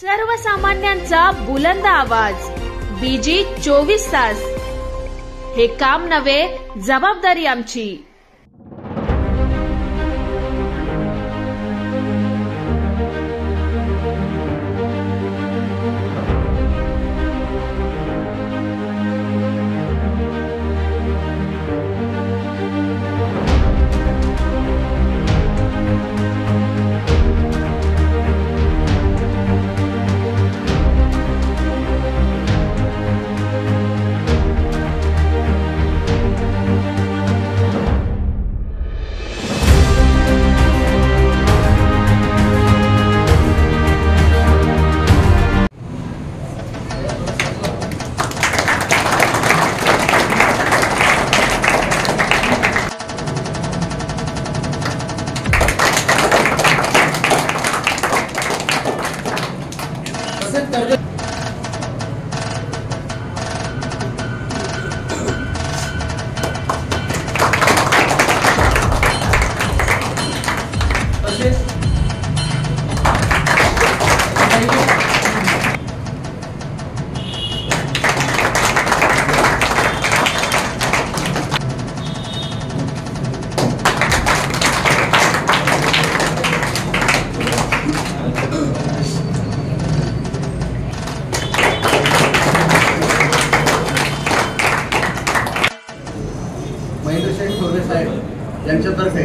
सर्वसामान्यांचा बुलंद आवाज, बीजी 24 तास. हे काम नव्हे, जबाबदारी आमची. यांच्यातर्फे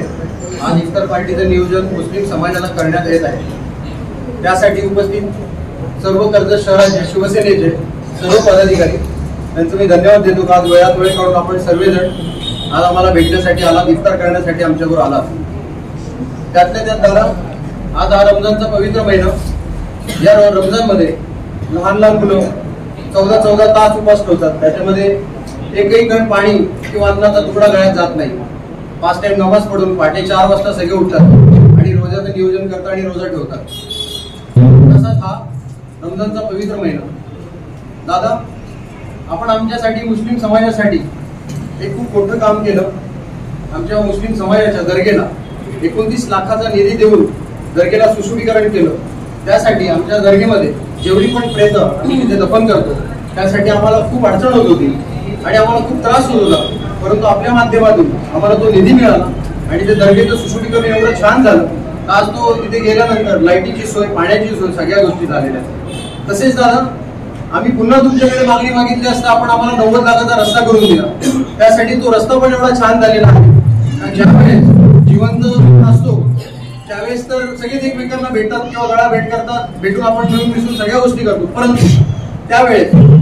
आज इफ्तार पार्टीचं नियोजन मुस्लिम समाजाला करण्यात येत आहे. त्यासाठी उपस्थित सर्व कर्जत शहराचे शिवसेनेचे सर्व पदाधिकारी यांचं मी धन्यवाद देतो. आज वेळात वेळ काढून आपण सर्वजण आज आम्हाला भेटण्यासाठी आलात, इफ्तार करण्यासाठी आमच्याबरोबर आलात. त्यातल्या त्यात दादा, आज हा रमजानचा पवित्र महिना. या रमजानमध्ये लहान लहान मुलं 14 तास उपास ठेवतात. त्याच्यामध्ये एकही कण पाणी किंवा अन्नाचा तुकडा गळ्यात जात नाही. 5 टाइम नमाज पढून पहाटे 4 वाजता सगळे उठतात आणि रोजाचं नियोजन करतात आणि रोजा ठेवतात. तसाच हा रमजानचा पवित्र महिना. दादा, आपण आमच्यासाठी, मुस्लिम समाजासाठी एक खूप मोठं काम केलं. आमच्या मुस्लिम समाजाच्या दर्गेला 29 लाखाचा निधी देऊन दर्गेला सुशोभीकरण केलं. त्यासाठी आमच्या दर्गेमध्ये जेवढी पण प्रेत आम्ही तिथे दफन करतो त्यासाठी आम्हाला खूप अडचण होत होती आणि आम्हाला खूप त्रास होत होता. परंतु आपल्या माध्यमातून आम्हाला तो निधी मिळाला आणि ते दर्गेचं सुशोभीकरण एवढं छान झालं. आज तो तिथे गेल्यानंतर लाईटीची सोय, पाण्याची सोय, सगळ्या गोष्टी झालेल्या आहेत. तसेच दादा, आम्ही पुन्हा तुमच्याकडे मागणी मागितली असता आपण आम्हाला 90 लाखाचा रस्ता करून दिला. त्यासाठी तो रस्ता पण एवढा छान झालेला आहे. ज्यावेळेस जिवंत असतो त्यावेळेस तर सगळेच एकमेकांना भेटतात किंवा गळा भेट करतात, भेटून आपण मिळून मिसळून सगळ्या गोष्टी करतो. परंतु त्यावेळेस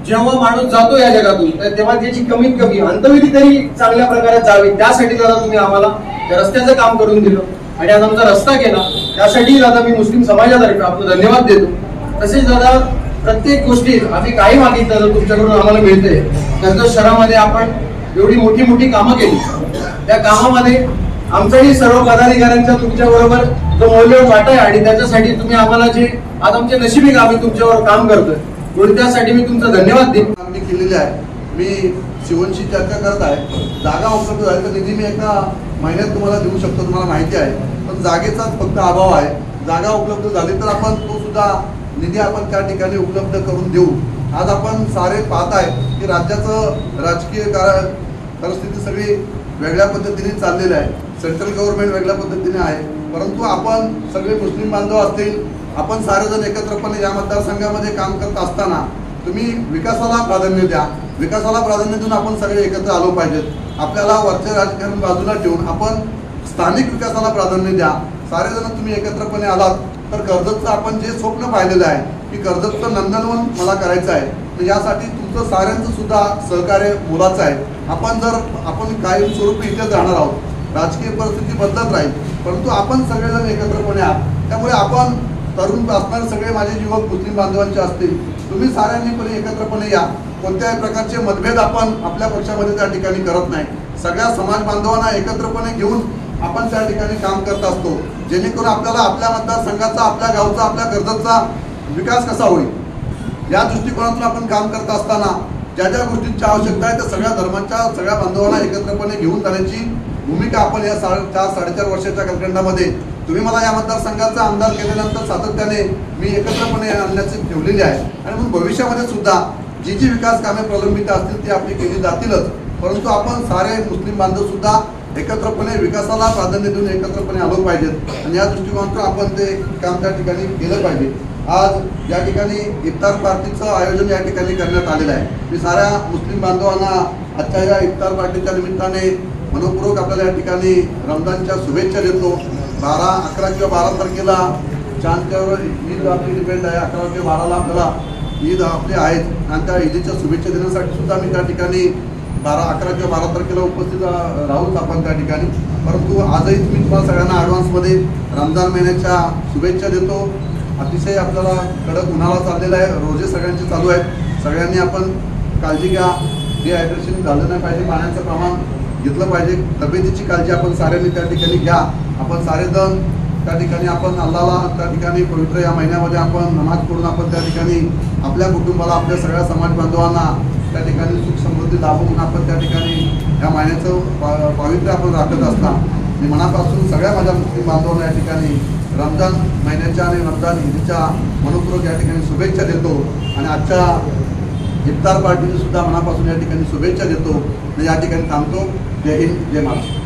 जेव्हा माणूस जातो या जगातून तेव्हा त्याची कमीत कमी अंतविधी तरी चांगल्या प्रकारे जावी. त्यासाठी दादा तुम्ही आम्हाला त्या रस्त्याचं काम करून दिलं आणि आज आमचा रस्ता केला. त्यासाठी दादा मी मुस्लिम समाजातर्फे आपलं धन्यवाद देतो. तसेच दादा, प्रत्येक गोष्टीत आम्ही काही मागितलं तर तुमच्याकडून आम्हाला मिळते. कर्जत शहरामध्ये आपण एवढी मोठी मोठी कामं केली. त्या कामामध्ये आमच्याही सर्व पदाधिकाऱ्यांचा तुमच्या बरोबर जो मौल्यवान वाटा आहे आणि त्याच्यासाठी तुम्ही आम्हाला जे आज आमच्या नशिबी आम्ही तुमच्यावर काम करतोय म्हणून त्यासाठी मी तुमचा धन्यवाद देतो. मागणी केलेली आहे. मी शिवनशी चर्चा करत आहे. जागा उपलब्ध झाली तर निधी मी एका महिन्यात तुम्हाला देऊ शकतो, तुम्हाला माहिती आहे. पण जागेचाच फक्त अभाव आहे. जागा उपलब्ध झाली तर आपण तो सुद्धा निधी आपण त्या ठिकाणी उपलब्ध करून देऊ. आज आपण सारे पाहत आहे की राज्याचं राजकीय परिस्थिती सगळी वेगळ्या पद्धतीने चाललेली आहे. सेंट्रल गव्हर्नमेंट वेगळ्या पद्धतीने आहे. परंतु आपण सगळे मुस्लिम बांधव असतील, आपण सारेजण एकत्रपणे या मतदारसंघामध्ये काम करत असताना तुम्ही विकासाला प्राधान्य द्या. विकासाला प्राधान्य देऊन आपण सगळे एकत्र आलो पाहिजेत. आपल्याला वरचे राजकारण बाजूला ठेवून आपण स्थानिक विकासाला प्राधान्य द्या. सारेजण तुम्ही एकत्रपणे आलात तर कर्जतचं आपण जे स्वप्न पाहिलेलं आहे की कर्जतचं नंदनवन मला करायचं आहे, तर यासाठी तुमचं साऱ्यांचं सुद्धा सहकार्य मोलाचं आहे. आपण कायमस्वरूपी इथेच राहणार आहोत. राजकीय परिस्थिती बदलत राहील, परंतु आपण सगळेजण एकत्रपणे आहात. त्यामुळे आपण तरुण असणारे सगळे माझे युवक मुस्लिम बांधवांचे असतील, तुम्ही साऱ्यांनी पण एकत्रपणे या. कोणत्याही प्रकारचे मतभेद आपण आपल्या पक्षामध्ये त्या ठिकाणी करत नाही. सगळ्या समाज बांधवांना एकत्रपणे घेऊन आपण त्या ठिकाणी काम करत असतो, जेणेकरून आपल्याला आपल्या मतदारसंघाचा, आपल्या गावचा, आपल्या कर्जतचा विकास कसा होईल या दृष्टिकोनातून आपण काम करत असताना ज्या ज्या गोष्टींची आवश्यकता आहे त्या सगळ्या धर्मांच्या, सगळ्या बांधवांना एकत्रपणे घेऊन जाण्याची भूमिका आपण या 4-4.5 वर्षाच्या कालखंडामध्ये तुम्ही मला या मतदारसंघाचा आमदार केल्यानंतर सातत्याने मी एकत्रपणे आणण्याची ठेवलेली आहे आणि म्हणून भविष्यामध्ये सुद्धा जी जी विकास कामे प्रलंबित असतील ती आपली केली जातीलच, परंतु आपण सारे मुस्लिम बांधव सुद्धा एकत्रपणे विकासाला प्राधान्य देऊन एकत्रपणे आलो पाहिजेत आणि या दृष्टिकोनातून आपण ते काम त्या ठिकाणी केलं पाहिजे। आज या ठिकाणी इफ्तार पार्टीचं आयोजन या ठिकाणी करण्यात आलेलं आहे। मी साऱ्या मुस्लिम बांधवांना आजच्या या इफ्तार पार्टीच्या निमित्ताने मनपूर्वक आपल्याला या ठिकाणी रमजानच्या शुभेच्छा देतो। 12, 11 किंवा 12 तारखेला चांदच्यावर ईद आपली डिपेंड आहे, 11 किंवा 12ला आपल्याला ईद आपली आहेत आणि त्या ईदच्या शुभेच्छा देण्यासाठी सुद्धा मी त्या ठिकाणी 12, 11 किंवा 12 तारखेला उपस्थित राहूच आपण त्या ठिकाणी। परंतु आजही मी तुम्हाला सगळ्यांना ॲडव्हान्समध्ये रमजान महिन्याच्या शुभेच्छा देतो। अतिशय आपल्याला कडक उन्हाळा चाललेला आहे, रोजे सगळ्यांचे चालू आहेत, सगळ्यांनी आपण काळजी घ्या, डिहायड्रेशन झालं नाही पाहिजे, पाण्याचं प्रमाण घेतलं पाहिजे, तब्येतीची काळजी आपण साऱ्यांनी त्या ठिकाणी घ्या। आपण सारेजण त्या ठिकाणी आपण अल्लाहला त्या ठिकाणी पवित्र या महिन्यामध्ये आपण नमाज पढून आपण त्या ठिकाणी आपल्या कुटुंबाला आपल्या सगळ्या समाज बांधवांना त्या ठिकाणी सुख समृद्धी लाभो म्हणून आपण त्या ठिकाणी या महिन्याचं पावित्र्य आपण राखत असता मी मनापासून सगळ्या माझ्या मुस्लिम बांधवांना या ठिकाणी रमजान महिन्याच्या आणि रमजान ईदच्या मनपूर्वक या ठिकाणी शुभेच्छा देतो आणि आजच्या इफ्तार पार्टीने सुद्धा मनापासून या ठिकाणी शुभेच्छा देतो। या ठिकाणी थांबतो। जय हिंद, जय महाराष्ट्र।